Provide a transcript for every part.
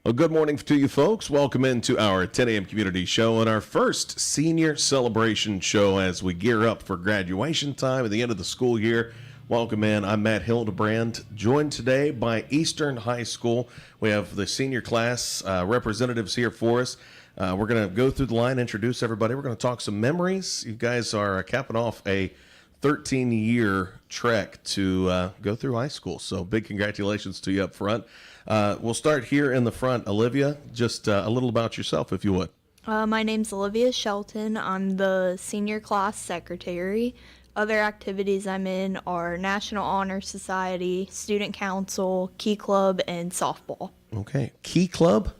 Well, good morning to you folks. Welcome into our 10 a.m. community show and our first senior celebration show as we gear up for graduation time at the end of the school year. Welcome in. I'm Matt Hildebrand, joined today by Eastern High School. We have the senior class representatives here for us. We're going to go through the line, introduce everybody. We're going to talk some memories. You guys are capping off a 13-year trek to go through high school. So big congratulations to you up front. We'll start here in the front. Olivia, just a little about yourself, if you would. My name's Olivia Shelton. I'm the senior class secretary. Other activities I'm in are National Honor Society, Student Council, Key Club, and softball. Okay. Key Club?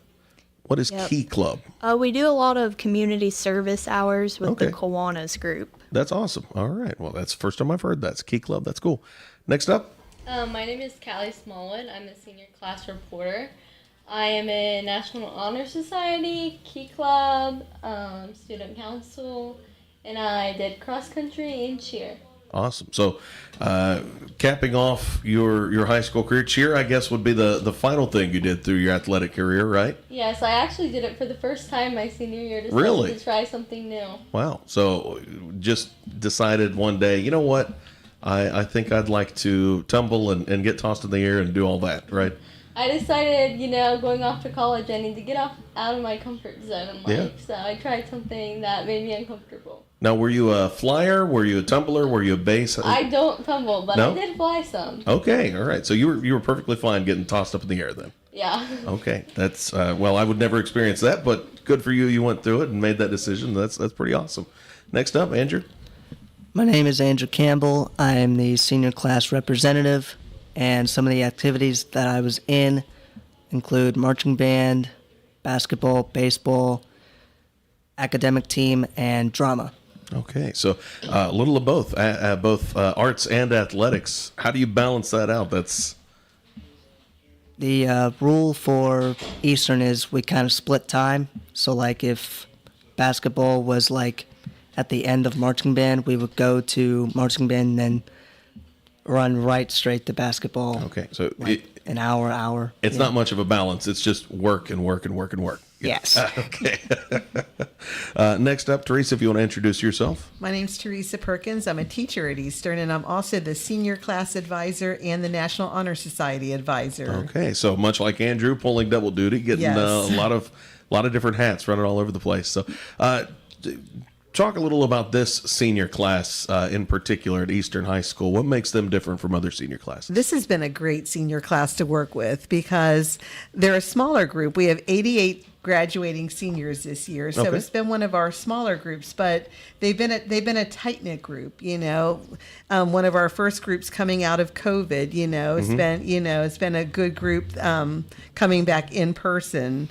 What is Key Club? We do a lot of community service hours with the Kiwanis group. That's awesome. All right. Well, that's the first time I've heard that. It's Key Club. That's cool. Next up. My name is Callie Smallwood. I'm a senior class reporter. I am in National Honor Society, Key Club, Student Council, and I did cross country and cheer. Awesome. So, capping off your high school career, cheer, I guess, would be the final thing you did through your athletic career, right? Yes, I actually did it for the first time my senior year. Really? To try something new. Wow. So, just decided one day, you know what? I think I'd like to tumble and get tossed in the air and do all that, right? I decided, going off to college, I need to get out of my comfort zone in life. So I tried something that made me uncomfortable. Now, were you a flyer? Were you a tumbler? Were you a base? I don't tumble, but I did fly some. Okay, all right. So you were perfectly fine getting tossed up in the air then. Yeah. Okay, that's well, I would never experience that, but good for you. You went through it and made that decision. That's pretty awesome. Next up, Andrew. My name is Andrew Campbell. I am the senior class representative, and some of the activities that I was in include marching band, basketball, baseball, academic team, and drama. Okay, so a little of both, both arts and athletics. How do you balance that out? That's the rule for Eastern is we kind of split time. So, like, if basketball was like at the end of marching band, we would go to marching band and then run right straight to basketball. Okay, so like an hour. It's not much of a balance. It's just work and work and work and work. Yes. Okay. Next up, Teresa, if you want to introduce yourself. My name's Teresa Perkins. I'm a teacher at Eastern, and I'm also the senior class advisor and the National Honor Society advisor. Okay, so much like Andrew, pulling double duty, getting a lot of different hats running all over the place. So, talk a little about this senior class in particular at Eastern High School. What makes them different from other senior classes? This has been a great senior class to work with because they're a smaller group. We have 88 graduating seniors this year, so it's been one of our smaller groups, but they've been a tight-knit group. One of our first groups coming out of COVID. It's been a good group coming back in person.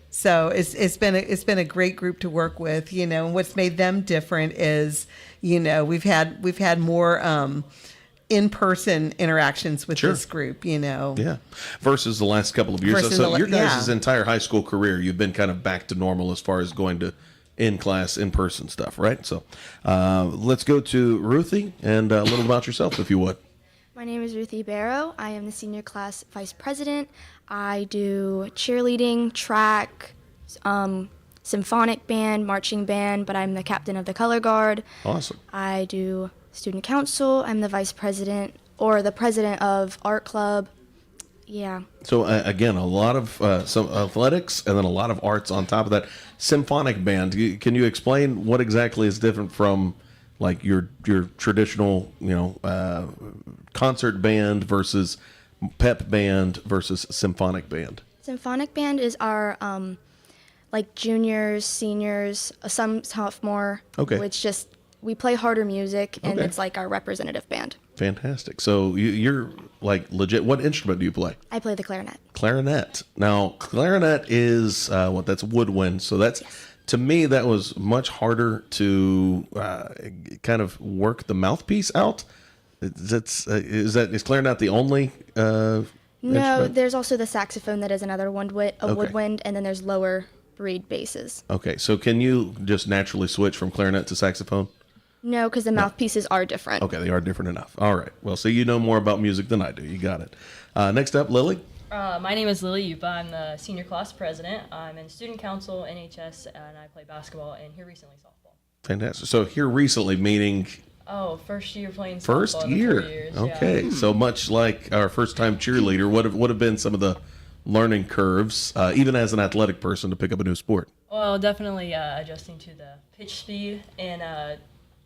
So it's been a great group to work with, and what's made them different is, we've had more in-person interactions with this group, Yeah. Versus the last couple of years. So your guys' entire high school career, you've been kind of back to normal as far as going to in-class, in-person stuff, right? So let's go to Ruthie and a little about yourself, if you would. My name is Ruthie Barrow. I am the senior class vice president. I do cheerleading, track, symphonic band, marching band, but I'm the captain of the color guard. Awesome. I do student council. I'm the vice president or the president of art club. Yeah. So again, a lot of some athletics and then a lot of arts on top of that. Symphonic band. Can you explain what exactly is different from like your traditional, concert band versus pep band versus symphonic band? Symphonic band is our like juniors, seniors, some sophomore. Okay. Which just we play harder music and it's like our representative band. Fantastic. So you're like legit. What instrument do you play? I play the clarinet. Clarinet. Now, clarinet is that's woodwind. So that's to me that was much harder to kind of work the mouthpiece out. Is clarinet the only? No, instrument? There's also the saxophone that is another woodwind, and then there's lower reed basses. Okay, so can you just naturally switch from clarinet to saxophone? No, because the mouthpieces are different. Okay, they are different enough. All right. Well, so you know more about music than I do. You got it. Next up, Lily. My name is Lily Yupa. I'm the senior class president. I'm in student council, NHS, and I play basketball and here recently softball. Fantastic. So here recently, meaning Oh, first year playing softball first in the year. 4 years. Okay, Yeah. so much like our first time cheerleader, what have been some of the learning curves, even as an athletic person, to pick up a new sport? Well, definitely adjusting to the pitch speed, and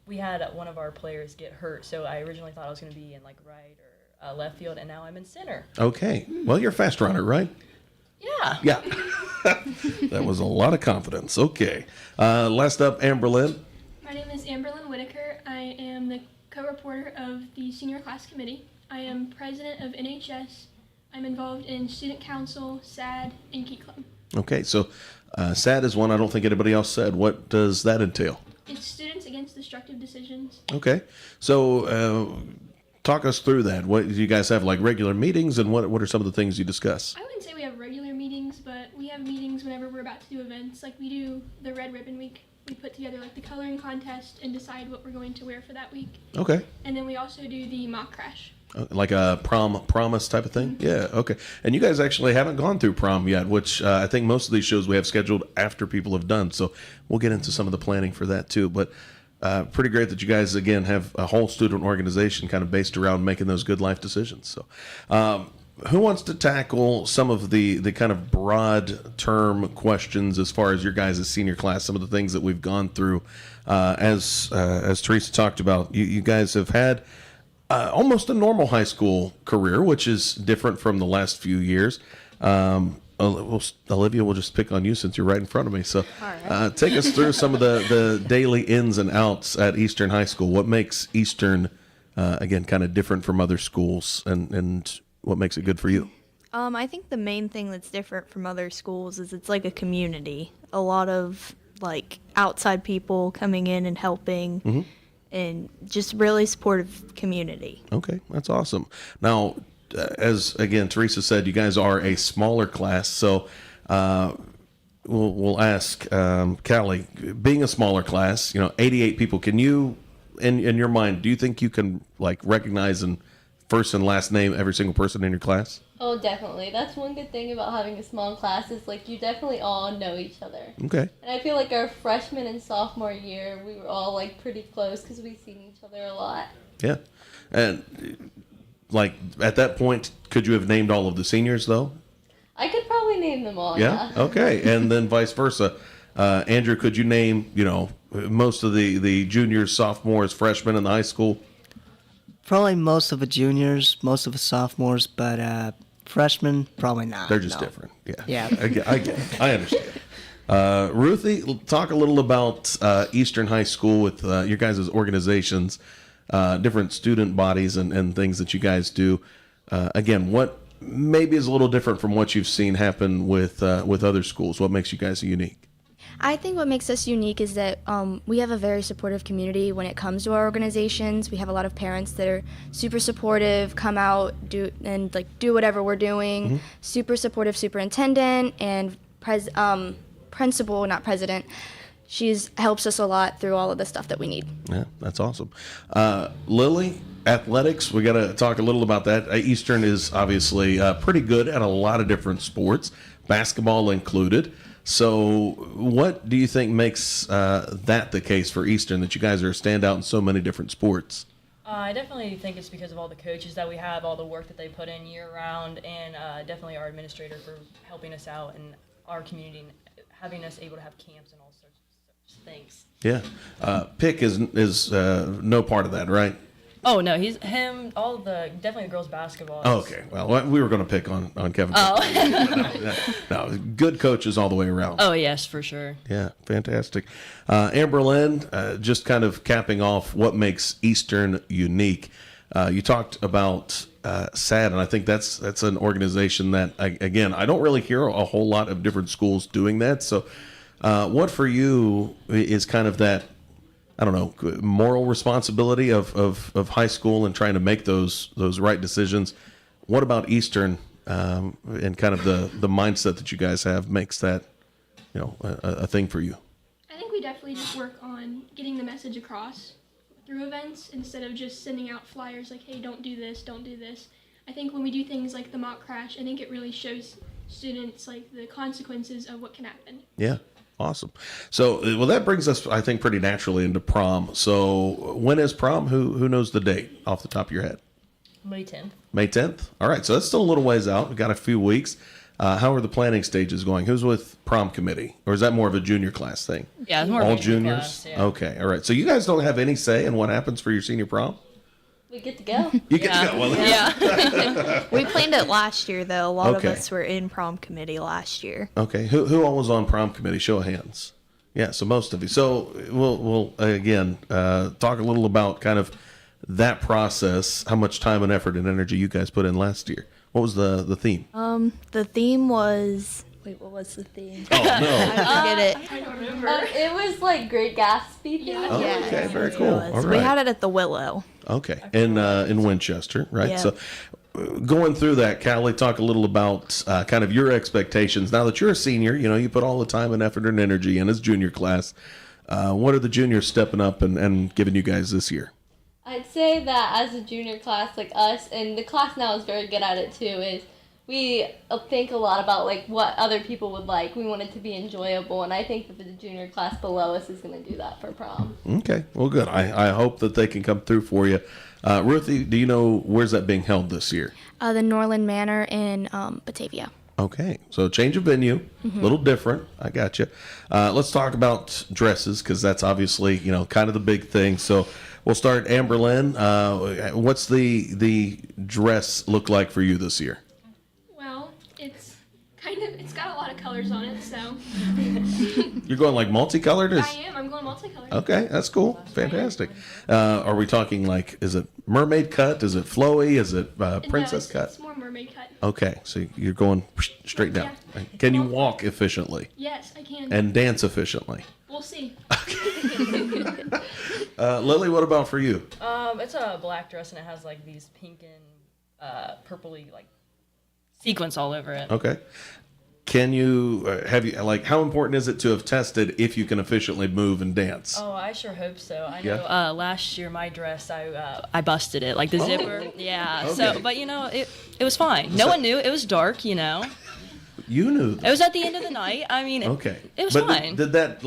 we had one of our players get hurt, so I originally thought I was going to be in like right or left field, and now I'm in center. Okay, well, you're a fast runner, right? Yeah. Yeah. That was a lot of confidence. Okay. Last up, Amberlyn. My name is Amberlyn Whitaker. I am the co-reporter of the senior class committee. I am president of NHS. I'm involved in student council, SAD, and Key Club. Okay, so SAD is one I don't think anybody else said. What does that entail? It's Students Against Destructive Decisions. Okay, so talk us through that. What do you guys have, like regular meetings, and what are some of the things you discuss? I wouldn't say we have regular meetings, but we have meetings whenever we're about to do events. Like we do the Red Ribbon Week. We put together like the coloring contest and decide what we're going to wear for that week. Okay. And then we also do the mock crash. Like a promise type of thing? Yeah, okay. And you guys actually haven't gone through prom yet, which I think most of these shows we have scheduled after people have done. So we'll get into some of the planning for that too. But pretty great that you guys, again, have a whole student organization kind of based around making those good life decisions. So who wants to tackle some of the kind of broad term questions as far as your guys' senior class, some of the things that we've gone through? As Teresa talked about, you guys have had almost a normal high school career, which is different from the last few years. Olivia, we'll just pick on you since you're right in front of me. So take us through some of the daily ins and outs at Eastern High School. What makes Eastern, again, kind of different from other schools, and what makes it good for you? I think the main thing that's different from other schools is it's like a community. A lot of like outside people coming in and helping, and just really supportive community. Okay, that's awesome. Now, as again Teresa said, you guys are a smaller class, so we'll ask Callie, being a smaller class, 88 people. Can you, in your mind, do you think you can like recognize and first and last name every single person in your class? Oh, definitely. That's one good thing about having a small class is like you definitely all know each other. Okay. And I feel like our freshman and sophomore year, we were all like pretty close because we've seen each other a lot. Yeah. And like at that point, could you have named all of the seniors though? I could probably name them all. Yeah. Okay. And then vice versa. Andrew, could you name, most of the juniors, sophomores, freshmen in the high school? Probably most of the juniors, most of the sophomores, but freshmen, probably not. They're just no. different. Yeah. Yeah. I get it. I understand. Ruthie, talk a little about Eastern High School with your guys' organizations, different student bodies and things that you guys do. Again, what maybe is a little different from what you've seen happen with other schools? What makes you guys unique? I think what makes us unique is that we have a very supportive community when it comes to our organizations. We have a lot of parents that are super supportive, come out, do whatever we're doing. Super supportive superintendent and principal, not president. She's helps us a lot through all of the stuff that we need. Yeah, that's awesome. Lily, athletics, we got to talk a little about that. Eastern is obviously pretty good at a lot of different sports, basketball included. So what do you think makes that the case for Eastern, that you guys are a standout in so many different sports? I definitely think it's because of all the coaches that we have, all the work that they put in year-round, and definitely our administrator for helping us out in our community and having us able to have camps and all sorts of things. Yeah. Pick is no part of that, right? Oh, no, definitely the girls' basketball. Oh, okay. Well, we were going to pick on Kevin. Oh. No, good coaches all the way around. Oh, yes, for sure. Yeah, fantastic. Amberlyn, just kind of capping off what makes Eastern unique. You talked about SAD, and I think that's an organization that, again, I don't really hear a whole lot of different schools doing that. So what for you is kind of that, I don't know, moral responsibility of high school and trying to make those right decisions? What about Eastern and kind of the mindset that you guys have makes that, a thing for you? I think we definitely just work on getting the message across through events instead of just sending out flyers like, hey, don't do this, don't do this. I think when we do things like the mock crash, I think it really shows students like the consequences of what can happen. Yeah. Awesome. So, well, that brings us, I think, pretty naturally into prom. So, when is prom? Who knows the date off the top of your head? May 10th. May 10th? All right. So, that's still a little ways out. We've got a few weeks. How are the planning stages going? Who's with prom committee? Or is that more of a junior class thing? Yeah, it's more All of a junior juniors? class, yeah. Okay. All right. So, you guys don't have any say in what happens for your senior prom? We get to go. You get to go. Well, Yeah. We planned it last year, though. A lot Okay. of us were in prom committee last year. Okay, who all was on prom committee? Show of hands. Yeah, so most of you. So we'll again talk a little about kind of that process. How much time and effort and energy you guys put in last year? What was the theme? The theme was. Wait, what was the theme? Oh no. I forget it. I don't remember. It was like Great Gatsby. Yeah. Oh, Yeah, okay, very it cool. was. All We right. had it at the Willow. Okay, in Winchester, right? Yeah. So going through that, Callie, talk a little about kind of your expectations. Now that you're a senior, you know, you put all the time and effort and energy in as junior class. What are the juniors stepping up and giving you guys this year? I'd say that as a junior class, like us, and the class now is very good at it too, is we think a lot about like what other people would like. We want it to be enjoyable, and I think that the junior class below us is going to do that for prom. Okay, well, good. I hope that they can come through for you. Ruthie, do you know where's that being held this year? The Norland Manor in Batavia. Okay, so change of venue, a little different. I got you. Let's talk about dresses because that's obviously kind of the big thing. So we'll start. Amberlynn, what's the dress look like for you this year? Well, it's got a lot of colors on it, so You're going like multicolored? I am. I'm going multicolored. Okay, that's cool. Fantastic. Are we talking like, is it mermaid cut? Is it flowy? Is it princess No, cut? it's more mermaid cut. Okay, so you're going straight down. Can you walk efficiently Yes, I can. and dance efficiently? We'll see. Lily, what about for you? It's a black dress and it has like these pink and purpley like sequins all over it. Okay. Can you have you like how important is it to have tested if you can efficiently move and dance? Oh, I sure hope so. I Yeah. know last year my dress I busted it like the zipper. Yeah. Okay. So, but it was fine. No one knew. It was dark. You knew that. It was at the end of the night. I mean, Okay. it was but fine. Did that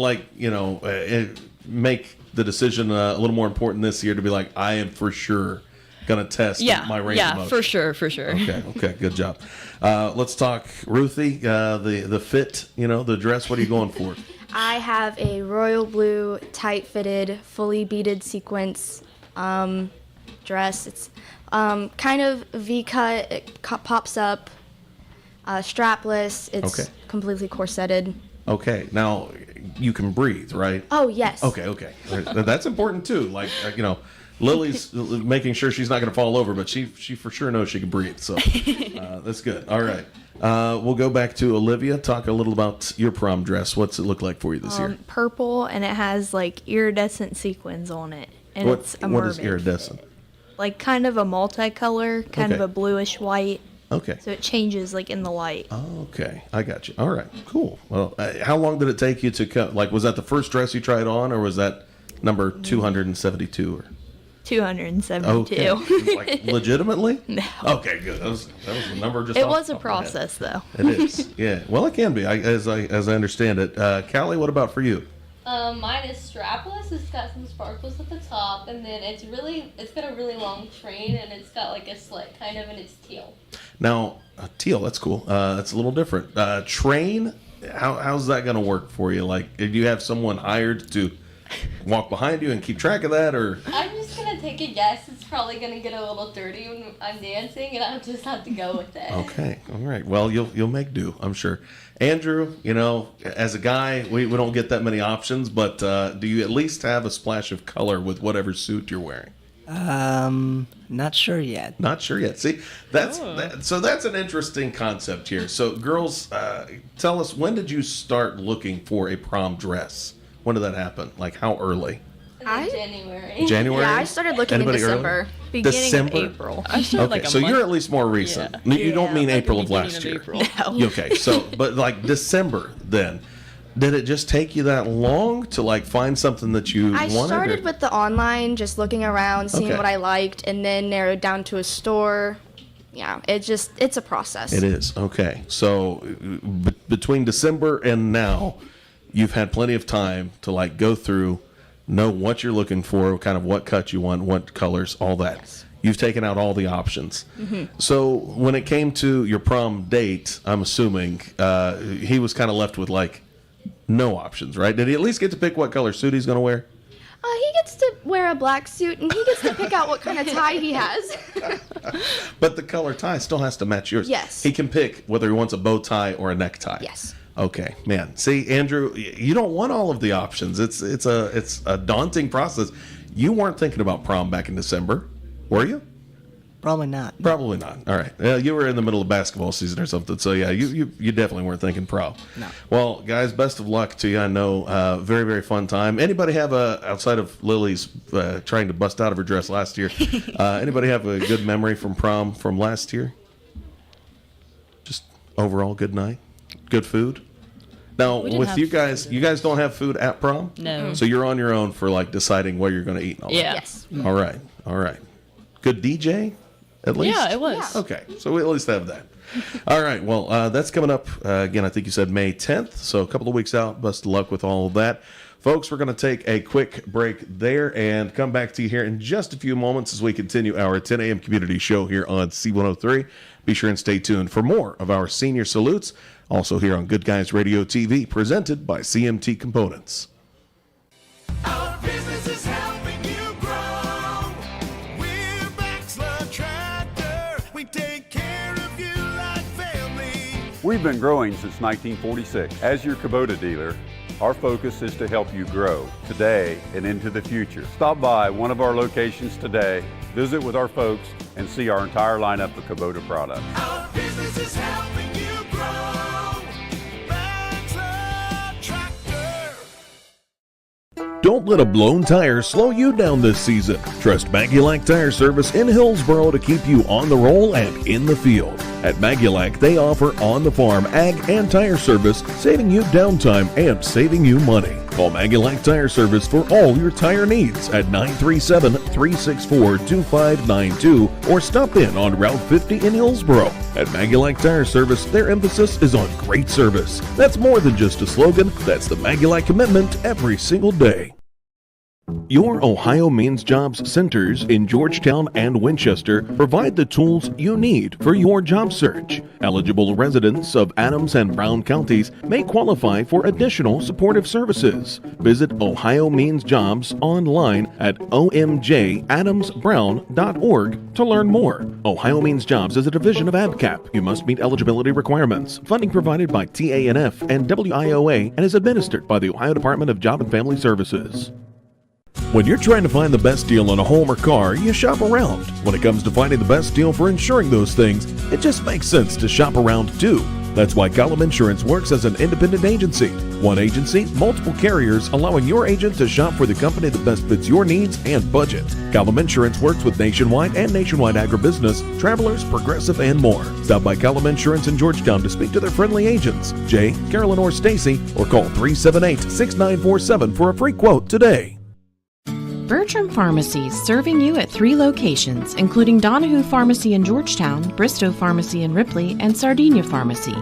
make the decision a little more important this year to be like, I am for sure gonna test my range of motion? for sure. Okay, good job. Let's talk Ruthie, the fit, the dress. What are you going for? I have a royal blue, tight-fitted, fully beaded sequence dress. It's kind of V-cut. It pops up, strapless. It's Okay. completely corseted. Okay, now you can breathe, right? Oh, yes. Okay. That's important too. Like, Lily's making sure she's not going to fall over, but she for sure knows she can breathe. So that's good. All right. We'll go back to Olivia. Talk a little about your prom dress. What's it look like for you this year? Purple, and it has like iridescent sequins on it, and it's a what mermaid. is iridescent? Like kind of a multicolor, kind of Okay. a bluish white. Okay. So it changes like in the light. Okay, I got you. All right, cool. Well, how long did it take you to cut? Like, was that the first dress you tried on, or was that number 272? Or 272. okay, like legitimately? No. Okay, good. That was the number. Just It off was the a top of my head. process, though. It is. Yeah. Well, it can be. As I understand it. Callie, what about for you? Mine is strapless. It's got some sparkles at the top, and then it's got a really long train, and it's got like a slit kind of, and it's teal. Now, teal. That's cool. That's a little different. Train. How's that going to work for you? Like, did you have someone hired to walk behind you and keep track of that, or? I'm just gonna take a guess. It's probably gonna get a little dirty when I'm dancing, and I'll just have to go with it. Okay, all right. Well, you'll make do, I'm sure. Andrew, as a guy, we don't get that many options, but do you at least have a splash of color with whatever suit you're wearing? Not sure yet. Not sure yet. See, so that's an interesting concept here. So, girls, tell us, when did you start looking for a prom dress? When did that happen? Like, how early? And then January. January? Yeah, I started looking Anybody in December. early? Beginning December? of April. I started Okay, like a so month. you're at least more recent. Yeah. You don't mean Like April the of beginning last year. April. Okay, so but like December then, did it just take you that long to like find something that you I wanted? started with the online, just looking around, seeing Okay. what I liked, and then narrowed down to a store, yeah, it's a process. It is. Okay. So between December and now, you've had plenty of time to like go through, know what you're looking for, kind of what cut you want, what colors, all that. Yes. You've taken out all the options. So when it came to your prom date, I'm assuming he was kind of left with like no options, right? Did he at least get to pick what color suit he's going to wear? He gets to wear a black suit, and he gets to pick out what kind of tie he has. But the color tie still has to match yours. Yes. He can pick whether he wants a bow tie or a necktie. Yes. Okay, man. See, Andrew, you don't want all of the options. It's a daunting process. You weren't thinking about prom back in December, were you? Probably not. Probably not. All right. You were in the middle of basketball season or something, so yeah, you definitely weren't thinking prom. No. Well, guys, best of luck to you. I know, very, very fun time. Anybody have outside of Lily's trying to bust out of her dress last year, anybody have a good memory from prom from last year? Just overall good night? Good food? Now, We didn't with have you guys don't have food at prom? No. So you're on your own for like deciding where you're going to eat and all that? Yeah. Yes. All right. All right. Good DJ, at least? Yeah, it was. Okay, so we at least have that. All right, well, that's coming up, again, I think you said May 10th, so a couple of weeks out. Best of luck with all of that. Folks, we're going to take a quick break there and come back to you here in just a few moments as we continue our 10 a.m. community show here on C103. Be sure and stay tuned for more of our senior salutes, also here on Good Guys Radio TV, presented by CMT Components. Our business is helping you grow. We're Baxter Tractor. We take care of you like family. We've been growing since 1946. As your Kubota dealer, our focus is to help you grow today and into the future. Stop by one of our locations today, visit with our folks, and see our entire lineup of Kubota products. Our business is helping you grow. Baxter Tractor. Don't let a blown tire slow you down this season. Trust Maggulac Tire Service in Hillsboro to keep you on the roll and in the field. At Maggulac, they offer on-the-farm ag and tire service, saving you downtime and saving you money. Call Maggulac Tire Service for all your tire needs at 937-364-2592 or stop in on Route 50 in Hillsboro. At Maggulac Tire Service, their emphasis is on great service. That's more than just a slogan, that's the Maggulac commitment every single day. Your Ohio Means Jobs centers in Georgetown and Winchester provide the tools you need for your job search. Eligible residents of Adams and Brown counties may qualify for additional supportive services. Visit Ohio Means Jobs online at omjadamsbrown.org to learn more. Ohio Means Jobs is a division of ABCAP. You must meet eligibility requirements. Funding provided by TANF and WIOA and is administered by the Ohio Department of Job and Family Services. When you're trying to find the best deal on a home or car, you shop around. When it comes to finding the best deal for insuring those things, it just makes sense to shop around too. That's why Column Insurance works as an independent agency. One agency, multiple carriers, allowing your agent to shop for the company that best fits your needs and budget. Column Insurance works with Nationwide and Nationwide Agribusiness, Travelers, Progressive, and more. Stop by Column Insurance in Georgetown to speak to their friendly agents, Jay, Carolyn, or Stacy, or call 378-6947 for a free quote today. Bertram Pharmacies, serving you at 3 locations, including Donahue Pharmacy in Georgetown, Bristow Pharmacy in Ripley, and Sardinia Pharmacy.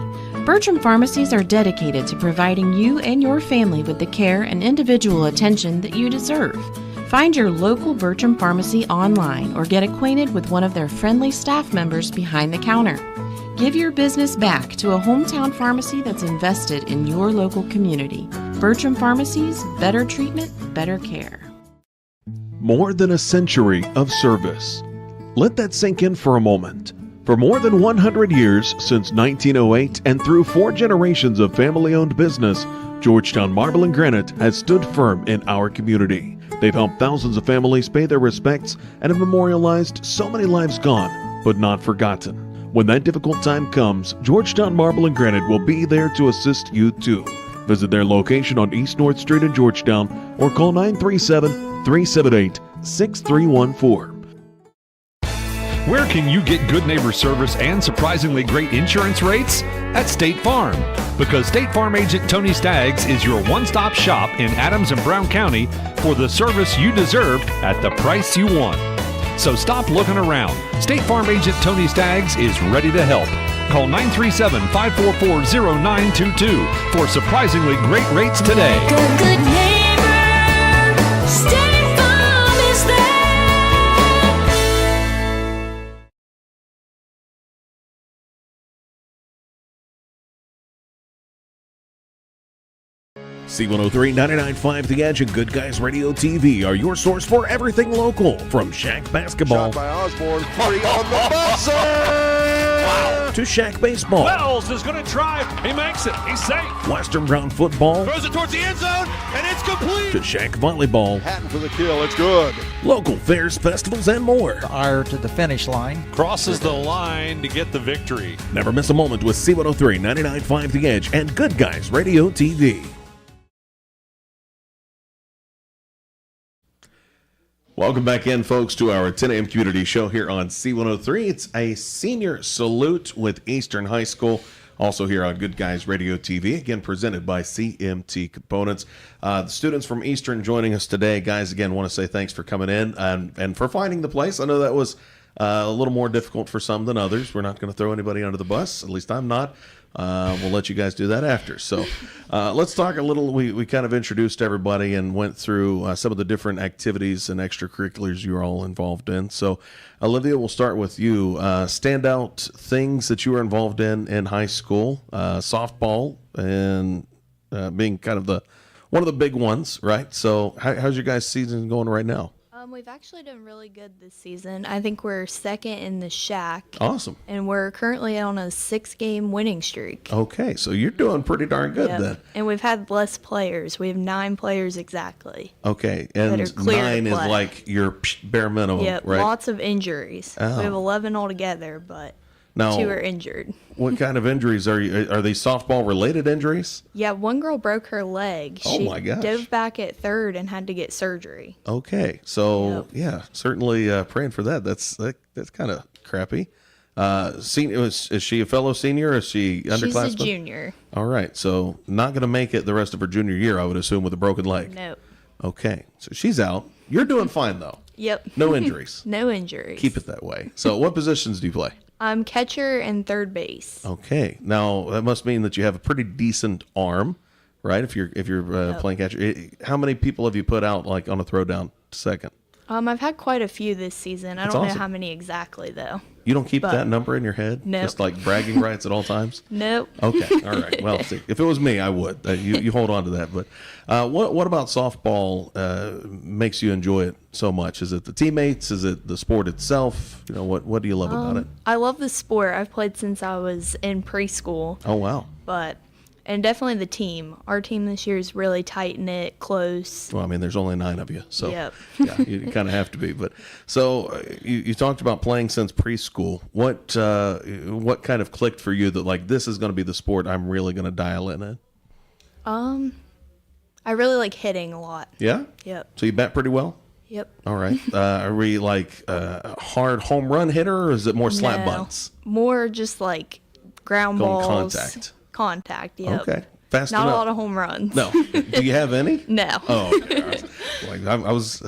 Bertram Pharmacies are dedicated to providing you and your family with the care and individual attention that you deserve. Find your local Bertram Pharmacy online or get acquainted with one of their friendly staff members behind the counter. Give your business back to a hometown pharmacy that's invested in your local community. Bertram Pharmacies, better treatment, better care. More than a century of service. Let that sink in for a moment. For more than 100 years, since 1908 and through 4 generations of family-owned business, Georgetown Marble and Granite has stood firm in our community. They've helped thousands of families pay their respects and have memorialized so many lives gone, but not forgotten. When that difficult time comes, Georgetown Marble and Granite will be there to assist you too. Visit their location on East North Street in Georgetown or call 937-378-6314. Where can you get good neighbor service and surprisingly great insurance rates? At State Farm. Because State Farm agent Tony Staggs is your one-stop shop in Adams and Brown County for the service you deserve at the price you want. So stop looking around. State Farm agent Tony Staggs is ready to help. Call 937-544-0922 for surprisingly great rates today. Like a good neighbor, State Farm is there. C103 99.5 The Edge and Good Guys Radio TV are your source for everything local. From Shack basketball Shot by Osborne, free on the buzzer! Wow! to Shack baseball, Wells is going to drive. He makes it. He's safe. Western Brown football Throws it towards the end zone, and it's complete. to Shack volleyball, Hatton for the kill, it's good. local fairs, festivals, and more. Ire to the finish line. Crosses the line to get the victory. Never miss a moment with C103 99.5 The Edge and Good Guys Radio TV. Welcome back in, folks, to our 10 a.m. community show here on C103. It's a senior salute with Eastern High School, also here on Good Guys Radio TV, again presented by CMT Components. The students from Eastern joining us today. Guys, again, want to say thanks for coming in and for finding the place. I know that was a little more difficult for some than others. We're not going to throw anybody under the bus, at least I'm not. We'll let you guys do that after. So let's talk a little. We kind of introduced everybody and went through some of the different activities and extracurriculars you're all involved in. So, Olivia, we'll start with you. Standout things that you were involved in high school, softball, and being kind of one of the big ones, right? So how's your guys' season going right now? We've actually done really good this season. I think we're second in the Shack. Awesome. And we're currently on a 6-game winning streak. Okay, so you're doing pretty darn good Yep. then. And we've had less players. We have 9 players exactly. Okay, That are and clear to 9 is play. like your bare minimum, Yep, right? lots of injuries. Oh. We have 11 altogether, but Now, 2 are injured. what kind of injuries are they softball related injuries? Yeah, one girl broke her leg. Oh She my gosh. dove back at third and had to get surgery. Okay, so yeah, certainly praying for that. That's kind of crappy. Senior, is she a fellow senior or is she underclassmen? She's a junior. All right, so not going to make it the rest of her junior year, I would assume, with a broken leg. No. Okay, so she's out. You're doing fine though. Yep. No injuries. No injuries. Keep it that way. So, what positions do you play? I'm catcher and third base. Okay, now that must mean that you have a pretty decent arm, right? If you're playing catcher, how many people have you put out like on a throw down to second? I've had quite a few this season. I That's don't awesome. know how many exactly though. You don't keep But- that number in your head? Nope. Just like bragging rights at all times? Nope. Okay, all right. Well, see, if it was me, I would. You hold on to that. But what about softball makes you enjoy it so much? Is it the teammates? Is it the sport itself? You know, what do you love about it? I love the sport. I've played since I was in preschool. Oh, wow. And definitely the team. Our team this year is really tight knit, close. Well, I mean, there's only 9 of you, so Yep. yeah, you kind of have to be. But so you talked about playing since preschool. What kind of clicked for you that like this is going to be the sport I'm really going to dial in? I really like hitting a lot. Yeah. Yep. So you bat pretty well. Yep. All right. Are we like a hard home run hitter, or is it more slap No. bunts? More just like ground Going balls. contact. Contact, yep. Okay. Fast Not enough. a lot of home runs. No. Do you have any? No. Oh, okay. I was.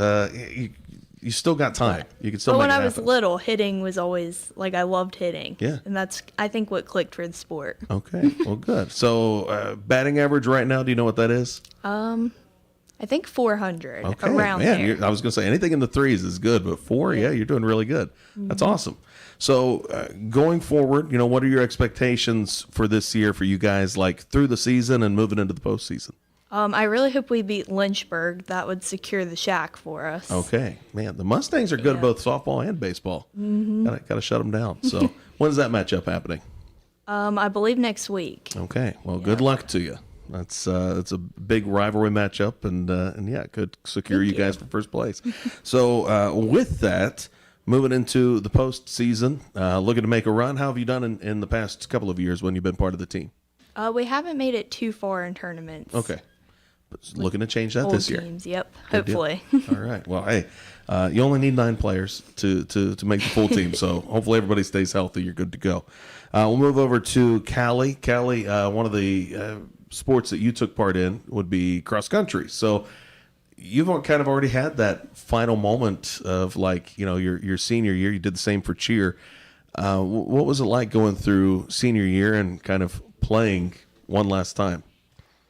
You still got time. You can still But make when it I was happen. little, hitting was always like I loved hitting. Yeah. And that's I think what clicked for the sport. Okay. Well, good. So batting average right now. Do you know what that is? I think 400 Okay, around man. there. I was going to say anything in the 3s is good, but 4, yeah, you're doing really good. That's Mm-hmm. awesome. So going forward, what are your expectations for this year for you guys, like through the season and moving into the postseason? I really hope we beat Lynchburg. That would secure the Shack for us. Okay, man, the Mustangs are good at both softball and baseball. Got to shut them down. So when's that matchup happening? I believe next week. Okay, well, good luck to you. That's it's a big rivalry matchup, and yeah, it could secure you guys for first place. So with that, moving into the postseason, looking to make a run. How have you done in the past couple of years when you've been part of the team? We haven't made it too far in tournaments. Okay, but looking to change that Old this year. teams, yep. Good deal. Hopefully. All right. Well, hey, you only need 9 players to make the full team. So hopefully everybody stays healthy. You're good to go. We'll move over to Callie. Callie, one of the sports that you took part in would be cross country. So you've kind of already had that final moment of like, your senior year. You did the same for cheer. What was it like going through senior year and kind of playing one last time?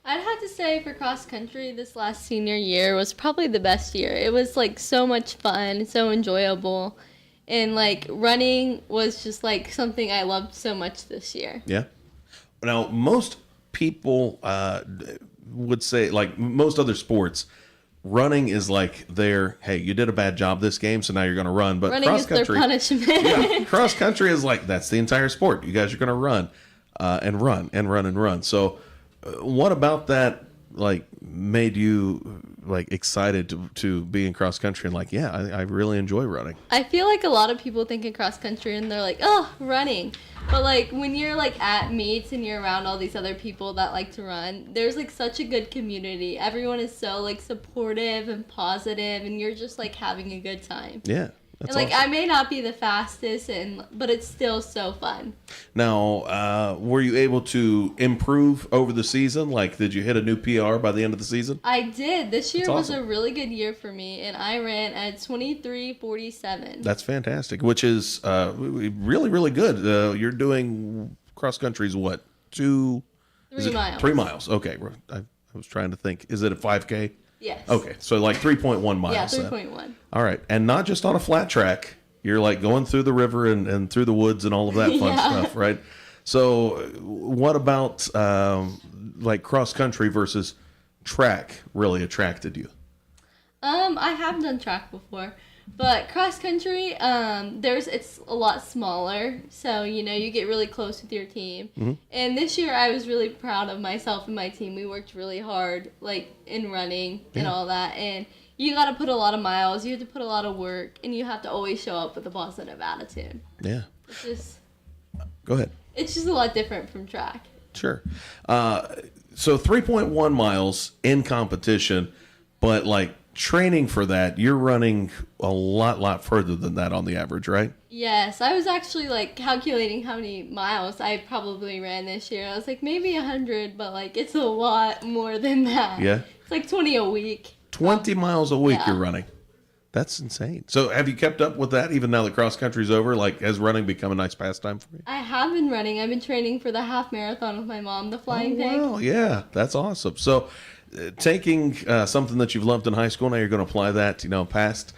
I'd have to say for cross country, this last senior year was probably the best year. It was like so much fun, so enjoyable. And like running was just like something I loved so much this year. Yeah. Now, most people would say, like most other sports, running is like hey, you did a bad job this game, so now you're going to run. But running cross is their country, punishment. cross country is like that's the entire sport. You guys are going to run and run and run and run. So, what about that? Like made you like excited to be in cross country and like, yeah, I really enjoy running. I feel like a lot of people think in cross country and they're like, oh, running. But like when you're like at meets and you're around all these other people that like to run, there's like such a good community. Everyone is so like supportive and positive, and you're just like having a good time. Yeah. And like awesome. I may not be the fastest, but it's still so fun. Now, were you able to improve over the season? Like, did you hit a new PR by the end of the season? I did. This year That's was awesome. a really good year for me, and I ran at 23:47. That's fantastic, which is really, really good. You're doing cross country's what? 3 miles. 3 miles. Okay. I was trying to think. Is it a 5K? Yes. Okay. So like 3.1 miles. Yeah, then. 3.1. All right. And not just on a flat track. You're like going through the river and through the woods and all of that fun Yeah. stuff, right? So what about like cross country versus track really attracted you? I have done track before, but cross country, it's a lot smaller, so you get really close with your team. Mm-hmm. And this year, I was really proud of myself and my team. We worked really hard, like in running and all that, and you got to put a lot of miles. You have to put a lot of work, and you have to always show up with a positive attitude. Yeah. Go ahead. It's just a lot different from track. Sure. So 3.1 miles in competition, but like training for that, you're running a lot further than that on the average, right? Yes, I was actually like calculating how many miles I probably ran this year. I was like maybe 100, but like it's a lot more than that. Yeah. It's like 20 a week. 20 miles a week yeah. you're running. That's insane. So have you kept up with that even now that cross country's over? Like, has running become a nice pastime for you? I have been running. I've been training for the half marathon with my mom, the flying pig. Wow, yeah, that's awesome. So taking something that you've loved in high school, now you're going to apply that, past.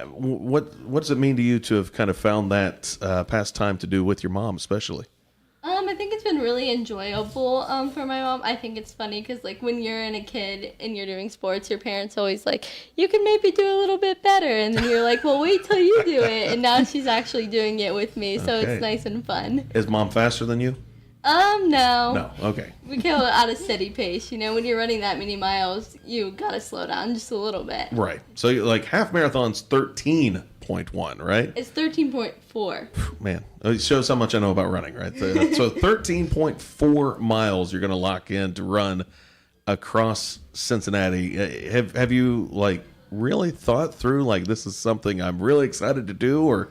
What does it mean to you to have kind of found that pastime to do with your mom, especially? I think it's been really enjoyable for my mom. I think it's funny because, like, when you're a kid and you're doing sports, your parents always like, you can maybe do a little bit better. And then you're like, well, wait till you do it. And now she's actually doing it with me, so Okay. it's nice and fun. Is mom faster than you? No. No, okay. We go at a steady pace. When you're running that many miles, you gotta slow down just a little bit. Right. So, like, half marathon's 13.1, right? It's 13.4. Man, it shows how much I know about running, right? So 13.4 miles you're going to lock in to run across Cincinnati. Have you, like, really thought through, like, this is something I'm really excited to do, or...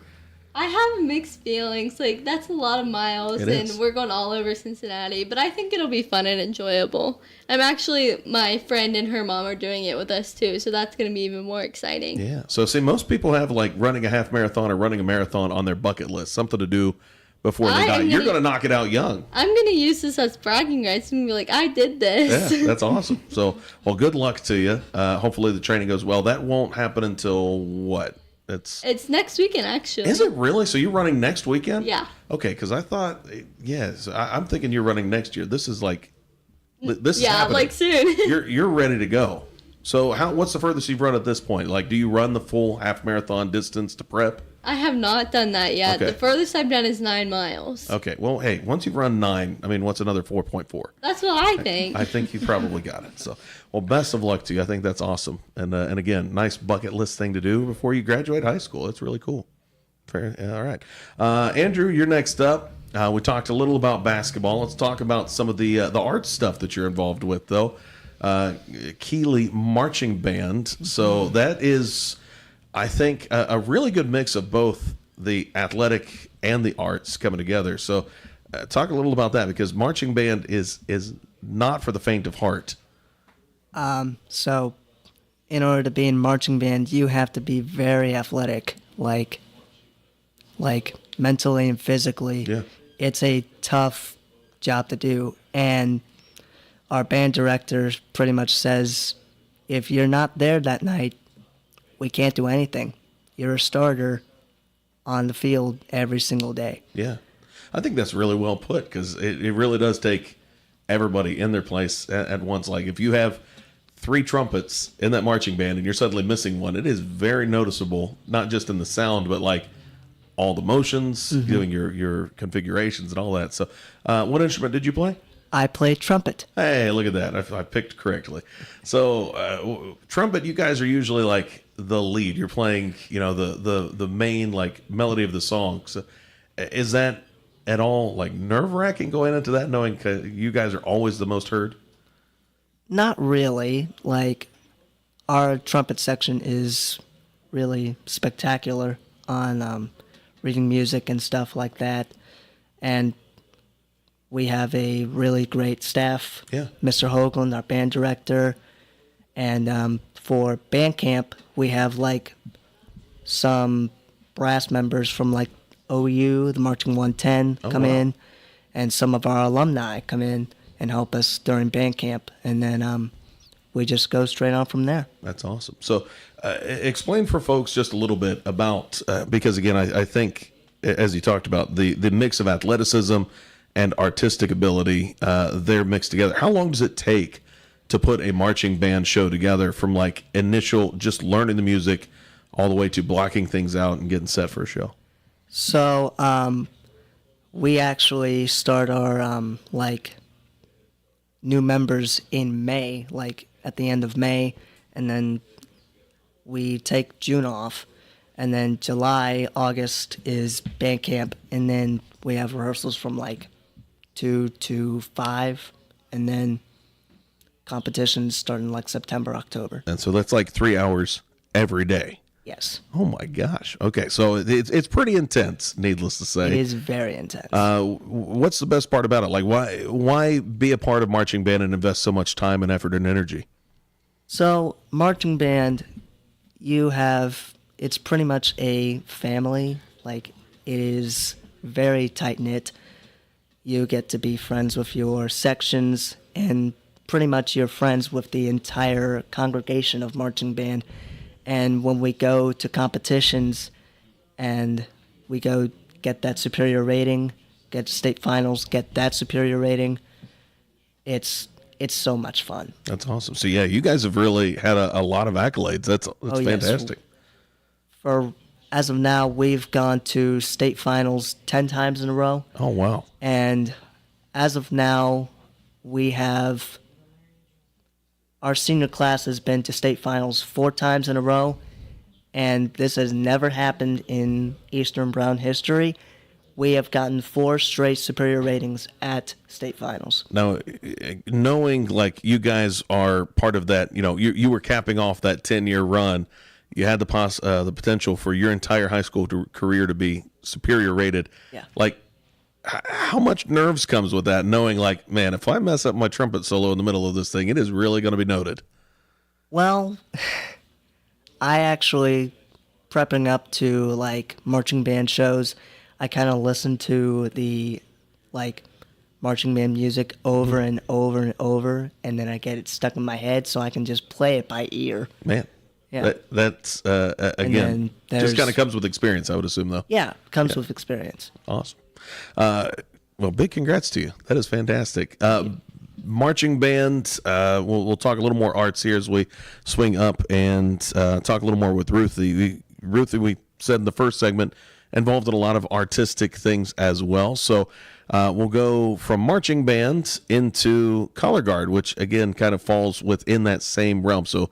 I have mixed feelings. Like, that's a lot of miles, It and is. we're going all over Cincinnati. But I think it'll be fun and enjoyable. My friend and her mom are doing it with us, too, so that's going to be even more exciting. Yeah. So, see, most people have, like, running a half marathon or running a marathon on their bucket list, something to do before they die. You're going to knock it out young. I'm going to use this as bragging rights and be like, I did this. Yeah, that's awesome. So, well, good luck to you. Hopefully the training goes well. That won't happen until what? It's next weekend, actually. Is it really? So you're running next weekend? Yeah. Okay, because I thought, yes, I'm thinking you're running next year. This is like, this is Yeah, happening. like soon. You're ready to go. So what's the furthest you've run at this point? Like, do you run the full half marathon distance to prep? I have not done that yet. Okay. The furthest I've done is 9 miles. Okay. Well, hey, once you've run 9, I mean, what's another 4.4? That's what I think. I think you probably got it. So, well, best of luck to you. I think that's awesome. And again, nice bucket list thing to do before you graduate high school. It's really cool. Fair. All right. Andrew, you're next up. We talked a little about basketball. Let's talk about some of the arts stuff that you're involved with, though. Keeley Marching Band. So that is, I think, a really good mix of both the athletic and the arts coming together. So talk a little about that, because marching band is not for the faint of heart. So in order to be in marching band, you have to be very athletic, like mentally and physically. Yeah. It's a tough job to do, and our band director pretty much says, if you're not there that night, we can't do anything. You're a starter on the field every single day. Yeah. I think that's really well put, because it really does take everybody in their place at once. Like if you have 3 trumpets in that marching band and you're suddenly missing one, it is very noticeable, not just in the sound, but like all the motions, doing your configurations and all that. So what instrument did you play? I play trumpet. Hey, look at that. I picked correctly. So trumpet, you guys are usually like the lead. You're playing, the main like melody of the song. So is that at all like nerve-wracking going into that, knowing you guys are always the most heard? Not really. Like, our trumpet section is really spectacular on reading music and stuff like that. And we have a really great staff. Yeah. Mr. Hoagland, our band director. And for band camp, we have like some brass members from like OU, the Marching 110, come in. And some of our alumni come in and help us during band camp, and then we just go straight on from there. That's awesome. So explain for folks just a little bit about, because again, I think, as you talked about, the mix of athleticism and artistic ability, they're mixed together. How long does it take to put a marching band show together, from like initial just learning the music all the way to blocking things out and getting set for a show? So we actually start our new members in May, like at the end of May, and then we take June off, and then July, August is band camp, and then we have rehearsals from like 2 to 5, and then competitions starting like September, October. And so that's like 3 hours every day. Yes. Oh my gosh. Okay, so it's pretty intense, needless to say. It is very intense. What's the best part about it? Like, why be a part of marching band and invest so much time and effort and energy? So marching band, it's pretty much a family. Like, it is very tight knit. You get to be friends with your sections, and pretty much you're friends with the entire congregation of marching band. And when we go to competitions and we go get that superior rating, get to state finals, get that superior rating, it's so much fun. That's awesome. So yeah, you guys have really had a lot of accolades. That's fantastic. Yes. As of now, we've gone to state finals 10 times in a row. Oh, wow. And as of now, our senior class has been to state finals 4 times in a row, and this has never happened in Eastern Brown history. We have gotten 4 straight superior ratings at state finals. Now, knowing like you guys are part of that, you were capping off that 10-year run. You had the potential for your entire high school career to be superior rated. Yeah. Like, how much nerves comes with that, knowing like, man, if I mess up my trumpet solo in the middle of this thing, it is really going to be noted? Well, I actually, prepping up to like marching band shows, I kind of listen to the like marching band music over and over and over, and then I get it stuck in my head so I can just play it by ear. Man. Yeah. That's again, just kind of comes with experience, I would assume, though. Yeah, comes with experience. Awesome. Well, big congrats to you. That is fantastic. Marching band, we'll talk a little more arts here as we swing up and talk a little more with Ruthie. Ruthie, we said in the first segment, involved in a lot of artistic things as well. So we'll go from marching band into color guard, which, again, kind of falls within that same realm. So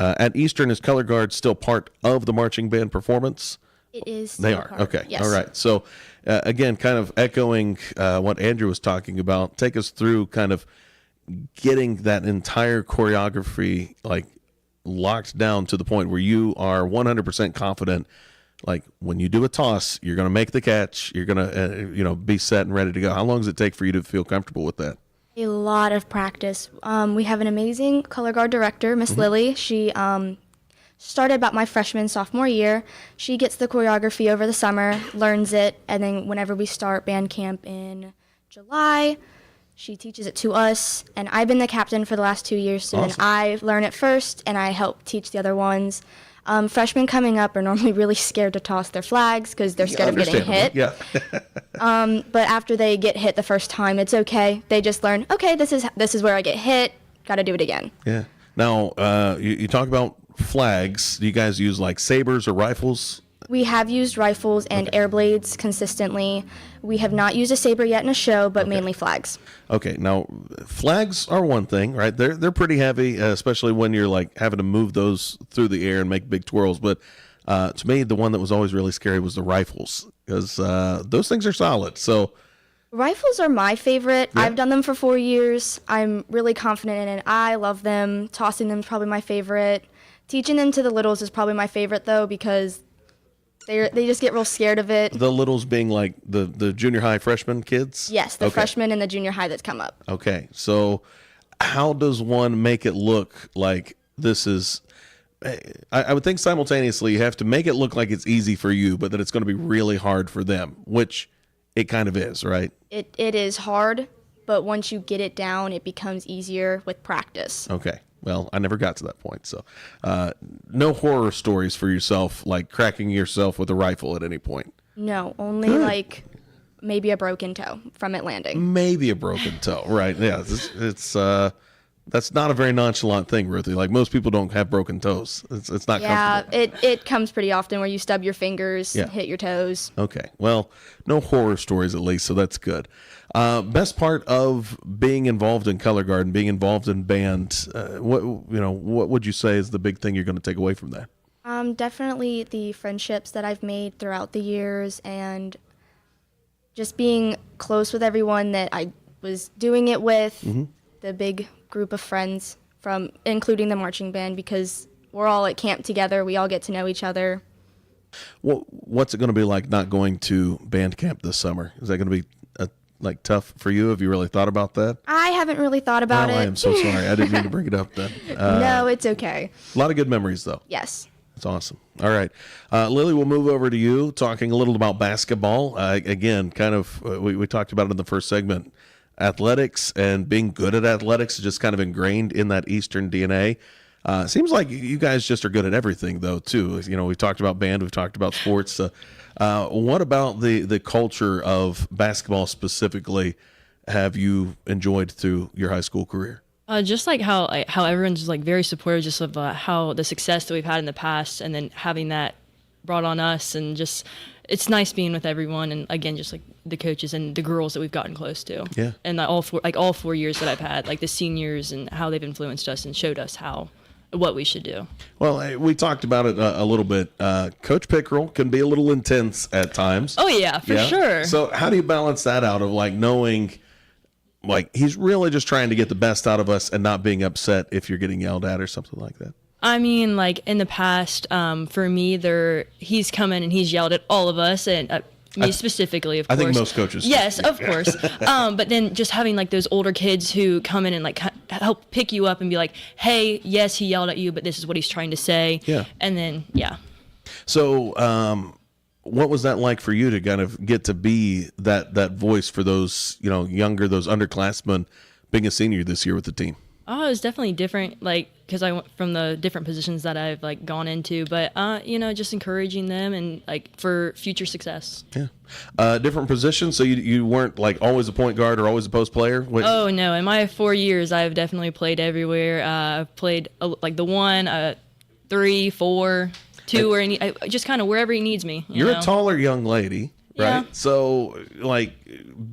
at Eastern, is color guard still part of the marching band performance? It is. They are. Okay. Yes. All right. So, again, kind of echoing what Andrew was talking about, take us through kind of getting that entire choreography like locked down to the point where you are 100% confident. Like when you do a toss, you're going to make the catch. You're going to, be set and ready to go. How long does it take for you to feel comfortable with that? A lot of practice. We have an amazing color guard director, Miss Lily. She started about my freshman, sophomore year. She gets the choreography over the summer, learns it, and then whenever we start band camp in July, she teaches it to us. And I've been the captain for the last 2 years, so then I learn it first, and I help teach the other ones. Freshmen coming up are normally really scared to toss their flags because they're scared of getting hit. Yeah. But after they get hit the first time, it's okay. They just learn, okay, this is where I get hit. Got to do it again. Yeah. Now, you talk about flags. Do you guys use like sabers or rifles? We have used rifles and air blades consistently. We have not used a saber yet in a show, but mainly flags. Okay, now flags are one thing, right? They're pretty heavy, especially when you're like having to move those through the air and make big twirls. But to me, the one that was always really scary was the rifles, because those things are solid. So rifles are my favorite. Yeah. I've done them for 4 years. I'm really confident in it. I love them. Tossing them is probably my favorite. Teaching them to the littles is probably my favorite though, because they just get real scared of it. the littles being like the junior high freshman kids? Yes, the Okay. freshmen and the junior high that's come up. Okay, so how does one make it look like this is? I would think simultaneously you have to make it look like it's easy for you, but that it's going to be really hard for them, which it kind of is, right? It is hard, but once you get it down, it becomes easier with practice. Okay. Well, I never got to that point, so no horror stories for yourself, like cracking yourself with a rifle at any point. No, only like maybe a broken toe from it landing. Maybe a broken toe, right? Yeah, it's that's not a very nonchalant thing, Ruthie. Like most people don't have broken toes. It's not Yeah, comfortable. it comes pretty often where you stub your fingers, Yeah. hit your toes. Okay. Well, no horror stories at least, so that's good. Best part of being involved in color guard and being involved in band, what would you say is the big thing you're going to take away from that? Definitely the friendships that I've made throughout the years and just being close with everyone that I was doing it with, the big group of friends from including the marching band, because we're all at camp together. We all get to know each other. What's it going to be like not going to band camp this summer? Is that going to be like tough for you? Have you really thought about that? I haven't really thought about it. I am so sorry. I didn't mean to bring it up then. No, it's okay. A lot of good memories though. Yes. That's awesome. All right. Lily, we'll move over to you, talking a little about basketball. Again, kind of, we talked about it in the first segment. Athletics and being good at athletics is just kind of ingrained in that Eastern DNA. Seems like you guys just are good at everything, though, too. You know, we've talked about band, we've talked about sports. What about the culture of basketball specifically have you enjoyed through your high school career? Just like how everyone's just like very supportive, just of how the success that we've had in the past, and then having that brought on us, and just it's nice being with everyone, and again, just like the coaches and the girls that we've gotten close to. Yeah. And all 4 years that I've had, like the seniors and how they've influenced us and showed us what we should do. Well, we talked about it a little bit. Coach Pickrell can be a little intense at times. Oh yeah, for sure. So how do you balance that out of like knowing, like he's really just trying to get the best out of us and not being upset if you're getting yelled at or something like that? I mean, like in the past, for me, he's come in and he's yelled at all of us, and me specifically, of course. I think most coaches. Yes, of course. But then just having like those older kids who come in and like help pick you up and be like, "Hey, yes, he yelled at you, but this is what he's trying to say." Yeah. And then yeah. So, what was that like for you to kind of get to be that voice for those younger, those underclassmen, being a senior this year with the team? Oh, it was definitely different, like, because I went from the different positions that I've, like, gone into. But, just encouraging them and, like, for future success. Yeah. Different positions, so you weren't, like, always a point guard or always a post player? Oh, no. In my 4 years, I've definitely played everywhere. I've played, like, the 1, 3, 4, 2, or just kind of wherever he needs me. You're know? a taller young lady, right? Yeah. So, like,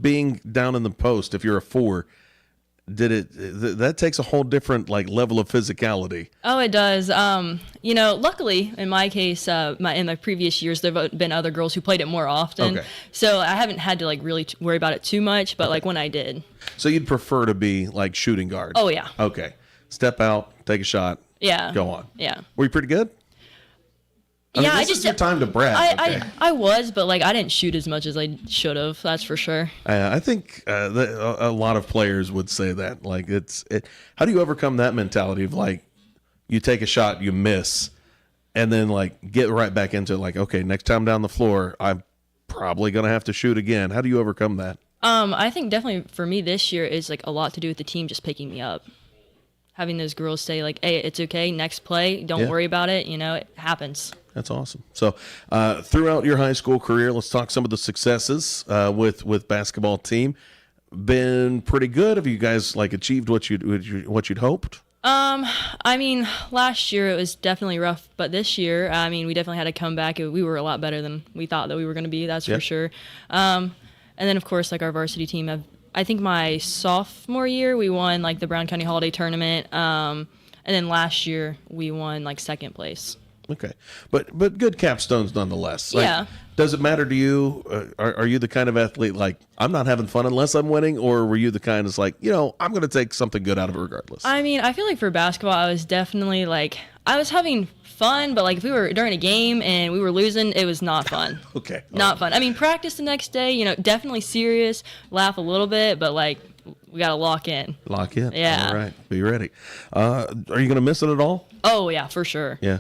being down in the post, if you're a 4... that takes a whole different like level of physicality. Oh, it does. Luckily in my case, in my previous years, there've been other girls who played it more often. Okay. So I haven't had to like really worry about it too much. But like when I did. So you'd prefer to be like shooting guard? Oh yeah. Okay. Step out, take a shot. Yeah. Go on. Yeah. Were you pretty good? I mean, this is your time to brag. I was, but like I didn't shoot as much as I should have. That's for sure. I think a lot of players would say that. Like, how do you overcome that mentality of like, you take a shot, you miss, and then like get right back into it, like, okay, next time down the floor, I'm probably gonna have to shoot again. How do you overcome that? I think definitely for me this year is like a lot to do with the team just picking me up. Having those girls say like, hey, it's okay, next play, don't worry about it, it happens. That's awesome. So throughout your high school career, let's talk some of the successes with basketball team. Been pretty good. Have you guys like achieved what you'd hoped? I mean, last year it was definitely rough, but this year, I mean, we definitely had a comeback. We were a lot better than we thought that we were going to be, that's for sure. And then, of course, like our varsity team, I think my sophomore year, we won like the Brown County Holiday Tournament. And then last year, we won like second place. Okay, but good capstones nonetheless. Like, yeah. Does it matter to you? Are you the kind of athlete like, I'm not having fun unless I'm winning, or were you the kind that's like, I'm going to take something good out of it regardless? I mean, I feel like for basketball, I was definitely like, I was having fun, but like if we were during a game and we were losing, it was not fun. Okay. Not fun. I mean, practice the next day, definitely serious, laugh a little bit, but like we got to lock in. Lock in. Yeah. All right. Be ready. Are you going to miss it at all? Oh, yeah, for sure. Yeah.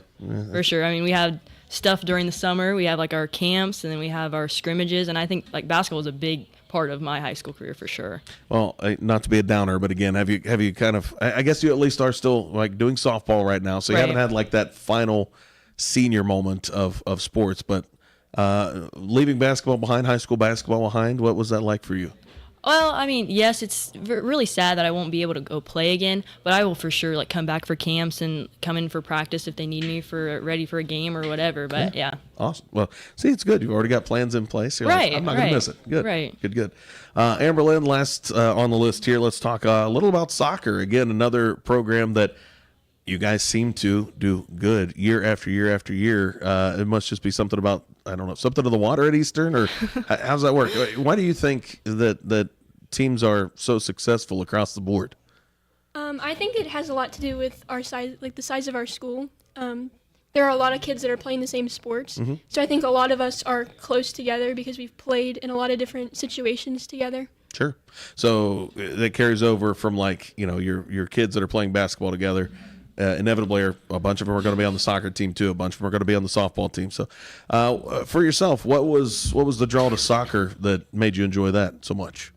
For sure. I mean, we had stuff during the summer. We have like our camps, and then we have our scrimmages, and I think like basketball is a big part of my high school career for sure. Well, not to be a downer, but again, have you kind of, I guess you at least are still like doing softball right now, so you haven't had like that final senior moment of sports, but leaving basketball behind, high school basketball behind, what was that like for you? Well, I mean, yes, it's really sad that I won't be able to go play again, but I will for sure like come back for camps and come in for practice if they need me ready for a game or whatever. But yeah. Awesome. Well, see, it's good. You've already got plans in place. You're right. Like, I'm not going to miss it. Good. Right. Good. Amber Lynn, last on the list here. Let's talk a little about soccer. Again, another program that you guys seem to do good year after year after year. It must just be something about, I don't know, something in the water at Eastern, or how does that work? Why do you think that teams are so successful across the board? I think it has a lot to do with our size, like the size of our school. There are a lot of kids that are playing the same sports. Mm-hmm. So I think a lot of us are close together because we've played in a lot of different situations together. Sure. So that carries over from like, your kids that are playing basketball together. Inevitably, a bunch of them are going to be on the soccer team too. A bunch of them are going to be on the softball team. So, for yourself, what was the draw to soccer that made you enjoy that so much?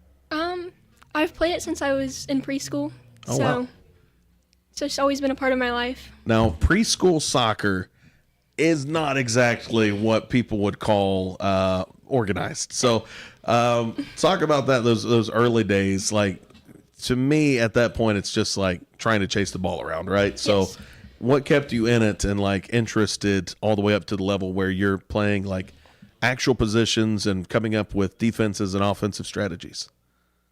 I've played it since I was in preschool. Oh, wow. So it's always been a part of my life. Now, preschool soccer is not exactly what people would call organized. So, talk about that. Those early days, like. To me, at that point, it's just like trying to chase the ball around, right? So what kept you in it and like interested all the way up to the level where you're playing like actual positions and coming up with defenses and offensive strategies?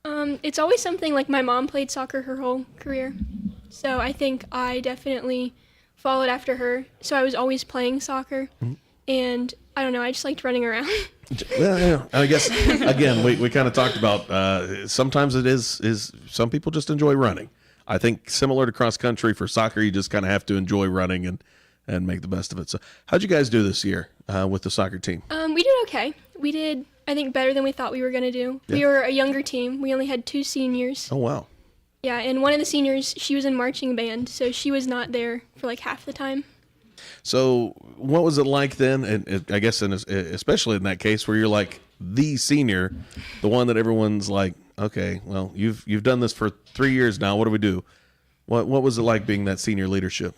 It's always something like my mom played soccer her whole career. So I think I definitely followed after her. So I was always playing soccer. Mm-hmm. And I don't know, I just liked running around. Yeah. I guess, again, we kind of talked about sometimes it is some people just enjoy running. I think similar to cross country, for soccer, you just kind of have to enjoy running and make the best of it. So how'd you guys do this year with the soccer team? We did okay. We did, I think, better than we thought we were going to do. Yeah. We were a younger team. We only had 2 seniors. Oh, wow. Yeah, and one of the seniors, she was in marching band, so she was not there for like half the time. So what was it like then? And I guess especially in that case where you're like the senior, the one that everyone's like, okay, well, you've done this for 3 years now. What do we do? What was it like being that senior leadership?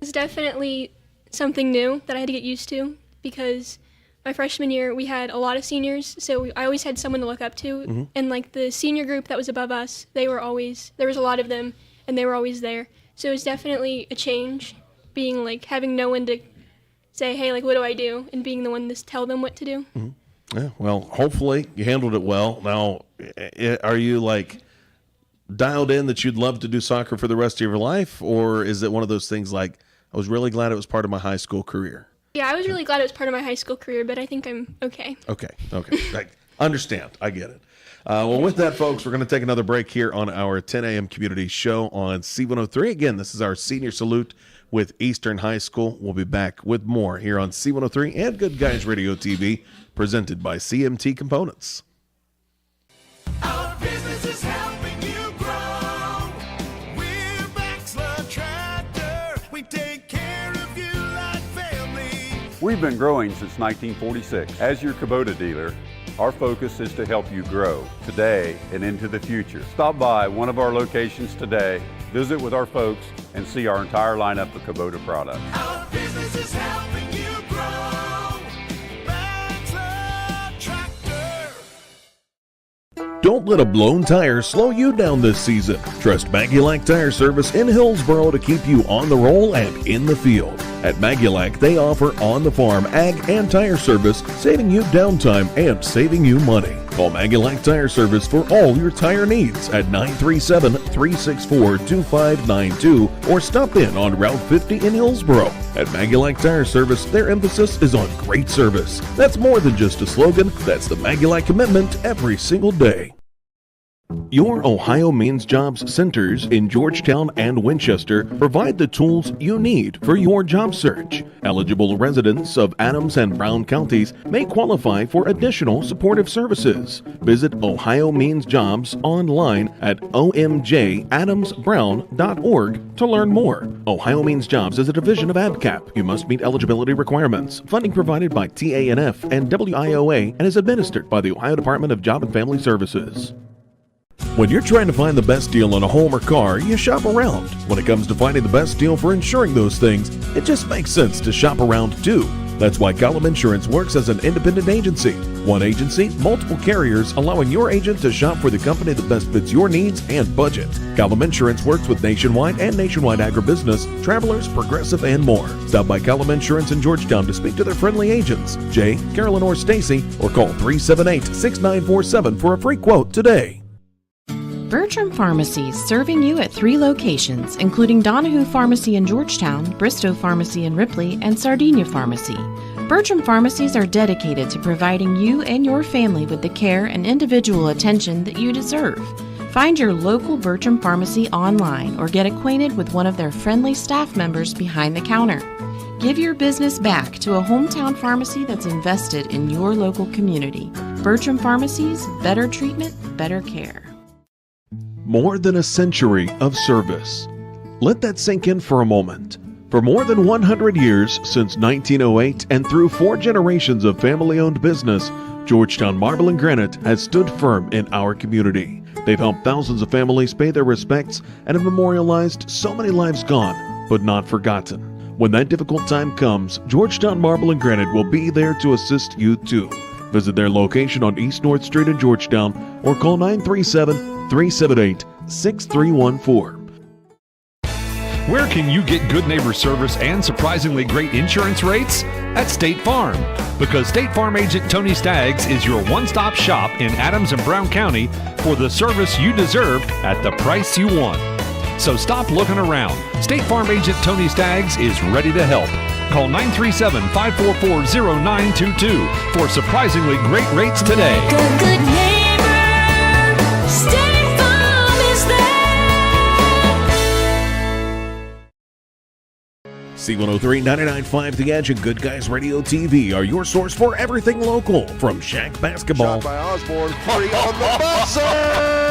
It's definitely something new that I had to get used to because my freshman year we had a lot of seniors, so I always had someone to look up to. Mm-hmm. And like the senior group that was above us, there was a lot of them, and they were always there. So it was definitely a change. Being like having no one to say, hey, like, what do I do? And being the one to tell them what to do. Mm-hmm. Yeah, well, hopefully you handled it well. Now, are you like dialed in that you'd love to do soccer for the rest of your life? Or is it one of those things like, I was really glad it was part of my high school career? Yeah, I was really glad it was part of my high school career, but I think I'm okay. Okay. I understand. I get it. Well, with that, folks, we're going to take another break here on our 10 a.m. community show on C103. Again, this is our senior salute with Eastern High School. We'll be back with more here on C103 and Good Guys Radio TV, presented by CMT Components. Our business is helping you grow. We're Baxler Tractor. We take care of you like family. We've been growing since 1946. As your Kubota dealer, our focus is to help you grow today and into the future. Stop by one of our locations today, visit with our folks, and see our entire lineup of Kubota products. Our business is helping you grow. Baxler Tractor. Don't let a blown tire slow you down this season. Trust Magulac Tire Service in Hillsboro to keep you on the roll and in the field. At Magulac, they offer on-the-farm ag and tire service, saving you downtime and saving you money. Call Magulac Tire Service for all your tire needs at 937-364-2592 or stop in on Route 50 in Hillsboro. At Magulac Tire Service, their emphasis is on great service. That's more than just a slogan, that's the Magulac commitment every single day. Your Ohio Means Jobs centers in Georgetown and Winchester provide the tools you need for your job search. Eligible residents of Adams and Brown counties may qualify for additional supportive services. Visit Ohio Means Jobs online at omjadamsbrown.org to learn more. Ohio Means Jobs is a division of ABCAP. You must meet eligibility requirements. Funding provided by TANF and WIOA and is administered by the Ohio Department of Job and Family Services. When you're trying to find the best deal on a home or car, you shop around. When it comes to finding the best deal for insuring those things, it just makes sense to shop around too. That's why Column Insurance works as an independent agency. One agency, multiple carriers, allowing your agent to shop for the company that best fits your needs and budget. Column Insurance works with Nationwide and Nationwide Agribusiness, Travelers, Progressive, and more. Stop by Column Insurance in Georgetown to speak to their friendly agents, Jay, Carolyn, or Stacy, or call 378-6947 for a free quote today. Bertram Pharmacies, serving you at 3 locations, including Donahue Pharmacy in Georgetown, Bristow Pharmacy in Ripley, and Sardinia Pharmacy. Bertram Pharmacies are dedicated to providing you and your family with the care and individual attention that you deserve. Find your local Bertram Pharmacy online or get acquainted with one of their friendly staff members behind the counter. Give your business back to a hometown pharmacy that's invested in your local community. Bertram Pharmacies, better treatment, better care. More than a century of service. Let that sink in for a moment. For more than 100 years, since 1908 and through 4 generations of family-owned business, Georgetown Marble and Granite has stood firm in our community. They've helped thousands of families pay their respects and have memorialized so many lives gone, but not forgotten. When that difficult time comes, Georgetown Marble and Granite will be there to assist you too. Visit their location on East North Street in Georgetown or call 937-378-6314. Where can you get good neighbor service and surprisingly great insurance rates? At State Farm. Because State Farm agent Tony Staggs is your one-stop shop in Adams and Brown County for the service you deserve at the price you want. So stop looking around. State Farm agent Tony Staggs is ready to help. Call 937-544-0922 for surprisingly great rates today. Like a good neighbor, State Farm is there. C103, 99.5 The Edge, and Good Guys Radio TV are your source for everything local. From Shack basketball Shot by Osborne, 3 on the buzzer!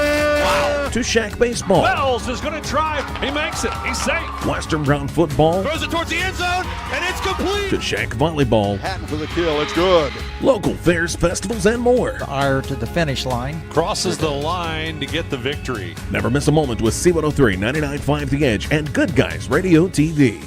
to Shack baseball, Wells is going to drive. He makes it. He's safe. Western Brown football, Throws it towards the end zone, and it's complete. to Shack volleyball, Hatton for the kill, it's good. local fairs, festivals, and more. Ire to the finish line. Crosses the line to get the victory. Never miss a moment with C103, 99.5 The Edge, and Good Guys Radio TV.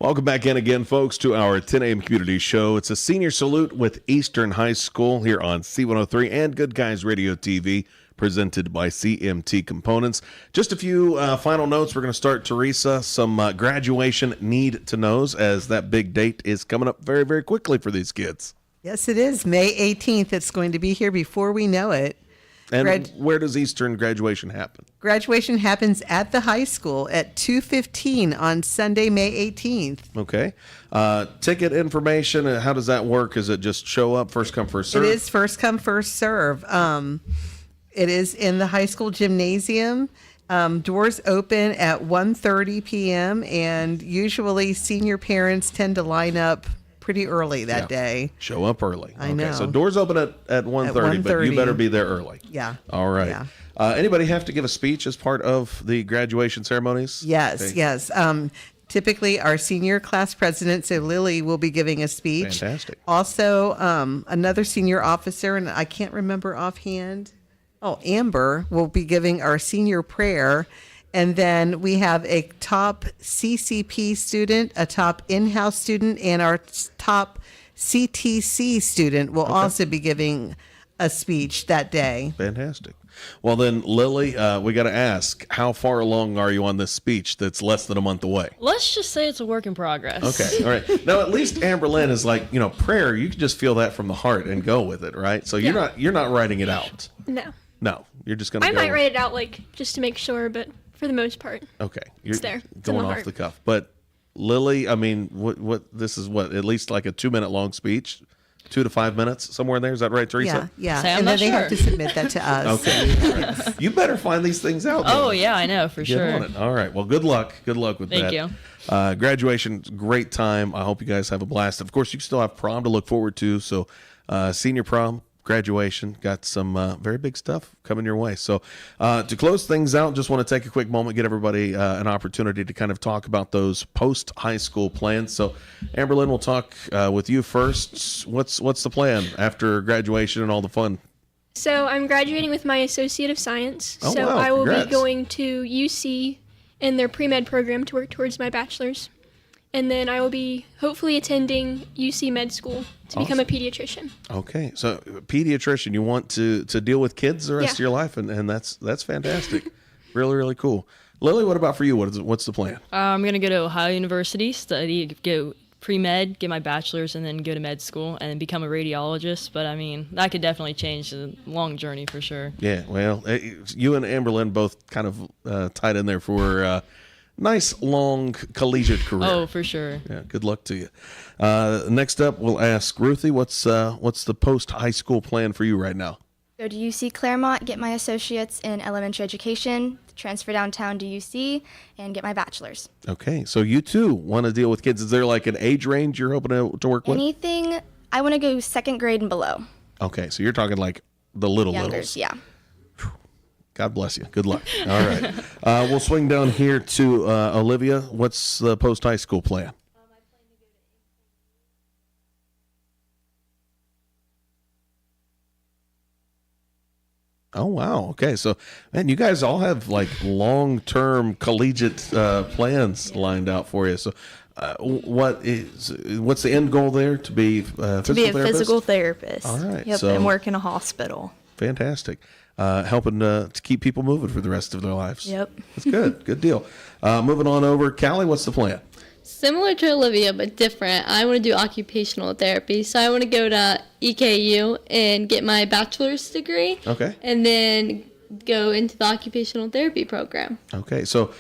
Welcome back in again, folks, to our 10 a.m. community show. It's a senior salute with Eastern High School here on C103 and Good Guys Radio TV, presented by CMT Components. Just a few final notes. We're going to start, Teresa, some graduation need-to-knows, as that big date is coming up very, very quickly for these kids. Yes, it is. May 18th. It's going to be here before we know it. And where does Eastern graduation happen? Graduation happens at the high school at 2:15 on Sunday, May 18th. Okay. Ticket information, how does that work? Is it just show up, first come, first serve? It is first come, first serve. It is in the high school gymnasium. Doors open at 1:30 p.m. and usually senior parents tend to line up pretty early that day. Show up early. I know. So doors open at 1:30, but you better be there early. Yeah. All right. Yeah. Anybody have to give a speech as part of the graduation ceremonies? Yes, Okay. yes. Typically, our senior class president, so Lily, will be giving a speech. Fantastic. Also, another senior officer, and I can't remember offhand. Oh, Amber will be giving our senior prayer. And then we have a top CCP student, a top in-house student, and our top CTC student will also be giving a speech that day. Fantastic. Well, then, Lily, we got to ask, how far along are you on this speech that's less than a month away? Let's just say it's a work in progress. Okay, all right. Now, at least Amberlynn is like, prayer. You can just feel that from the heart and go with it, right? So you're not writing it out. No. You're just gonna. I might write it out just to make sure, but for the most part. Okay, you're it's there. It's going in the off heart. the cuff. But Lily, I mean, what this is at least like a 2-minute long speech. 2 to 5 minutes, somewhere in there. Is that right, Teresa? Yeah. And then they have to submit that to us. Okay. Right. You better find these things out. Oh, then. yeah, I know, for Get sure. on it. All right. Well, good luck. Good luck with that. Thank you. Graduation's a great time. I hope you guys have a blast. Of course, you still have prom to look forward to. So, senior prom, graduation, got some very big stuff coming your way. So, to close things out, just want to take a quick moment, get everybody an opportunity to kind of talk about those post-high school plans. So, Amberlynn, we'll talk with you first. What's the plan after graduation and all the fun? So I'm graduating with my Associate of Science. Oh, so wow. I will Congrats. be going to UC in their pre-med program to work towards my bachelor's. And then I will be hopefully attending UC Med School to become a pediatrician. Okay, so pediatrician, you want to deal with kids the rest of your life, and that's fantastic. Really, really cool. Lily, what about for you? What's the plan? I'm going to go to Ohio University, go pre-med, get my bachelor's, and then go to med school and become a radiologist. But, I mean, that could definitely change the long journey for sure. Yeah, well, you and Amberlynn both kind of tied in there for nice, long collegiate career. Oh, for sure. Yeah, good luck to you. Next up, we'll ask Ruthie, what's the post-high school plan for you right now? Go to UC Claremont, get my associates in elementary education, transfer downtown to UC, and get my bachelor's. Okay, so you too want to deal with kids. Is there like an age range you're hoping to work with? Anything, I want to go second grade and below. Okay, so you're talking like the littles. Youngers, yeah. God bless you. Good luck. All right. We'll swing down here to Olivia. What's the post-high school plan? Oh, wow. Okay. So, man, you guys all have like long-term collegiate plans lined out for you. So, what's the end goal there? To be a physical therapist. All right. Yep, and work in a hospital. Fantastic. Helping to keep people moving for the rest of their lives. Yep. That's good. Good deal. Moving on over. Callie, what's the plan? Similar to Olivia, but different. I want to do occupational therapy. So I want to go to EKU and get my bachelor's degree. Okay. And then go into the occupational therapy program. Okay. So,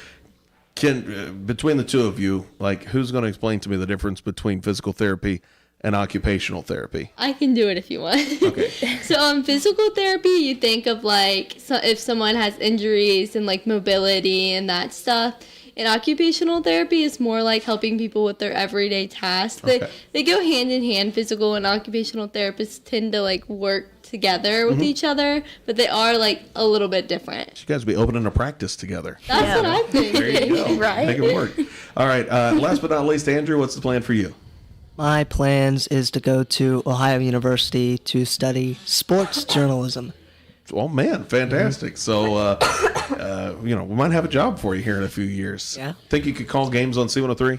between the two of you, like, who's going to explain to me the difference between physical therapy and occupational therapy? I can do it if you want. Okay. So physical therapy, you think of like if someone has injuries and like mobility and that stuff. And occupational therapy is more like helping people with their everyday tasks. They go hand in hand. Physical and occupational therapists tend to like work together with each other, but they are like a little bit different. You guys be opening a practice together. That's what I think. There you go. Right. Make it work. All right. Last but not least, Andrew, what's the plan for you? My plans is to go to Ohio University to study sports journalism. Oh, man, fantastic. So, we might have a job for you here in a few years. Yeah. Think you could call games on C103?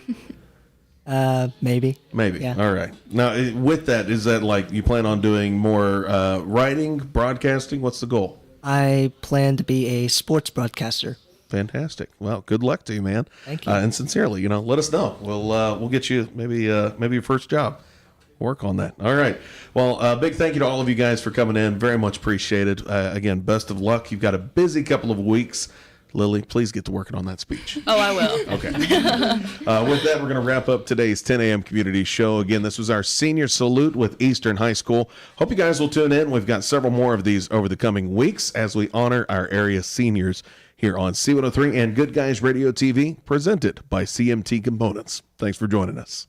Maybe. Maybe. Yeah. All right. Now, with that, is that like you plan on doing more writing, broadcasting? What's the goal? I plan to be a sports broadcaster. Fantastic. Well, good luck to you, man. Thank you. And sincerely, let us know. We'll get you maybe your first job. Work on that. All right. Well, big thank you to all of you guys for coming in. Very much appreciated. Again, best of luck. You've got a busy couple of weeks. Lily, please get to working on that speech. Oh, I will. Okay. With that, we're going to wrap up today's 10 a.m. community show. Again, this was our senior salute with Eastern High School. Hope you guys will tune in. We've got several more of these over the coming weeks as we honor our area seniors here on C103 and Good Guys Radio TV, presented by CMT Components. Thanks for joining us.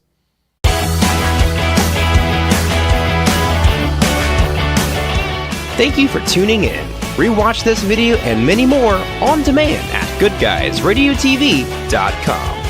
Thank you for tuning in. Rewatch this video and many more on demand at goodguysradiotv.com.